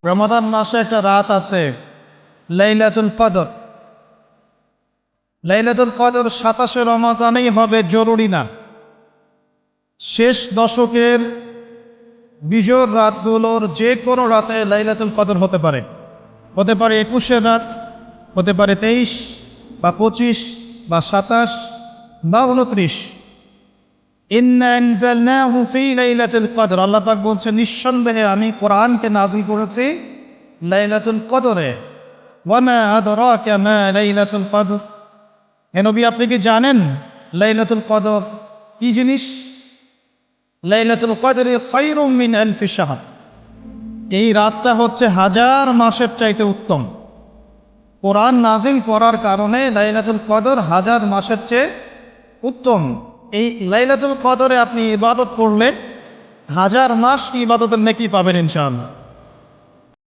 রমাদান মাসে একটা রাত আছে লাইলাতুল কদর। লাইলাতুল কদর 27 রমজানেই হবে জরুরি না। শেষ দশকের বিজোড় রাতগুলোর যে কোনো রাতে লাইলাতুল কদর হতে পারে। হতে পারে 21-এর রাত, হতে পারে 23 বা 25 বা 27 বা 29। ইন্না আনজালনাহু ফি লাইলাতুল কদর, আল্লাহ পাক বলছেন নিঃসন্দেহে আমি কোরআনকে নাযিল করেছি লাইলাতুল কদরে। ওয়ামা আদরাকা মা লাইলাতুল কদর, হে নবী আপনি কি জানেন লাইলাতুল কদর কি জিনিস? লাইলাতুল কদরি খায়রুম মিন আলফি শাহর, এই রাতটা হচ্ছে হাজার মাসের চাইতে উত্তম। কোরআন নাজিল করার কারণে লাইলাতুল কদর হাজার মাসের চেয়ে উত্তম। এই লাইলাতুল কদরে আপনি ইবাদত করলে হাজার মাস ইবাদতের নেকি পাবেন ইনশাআল্লাহ।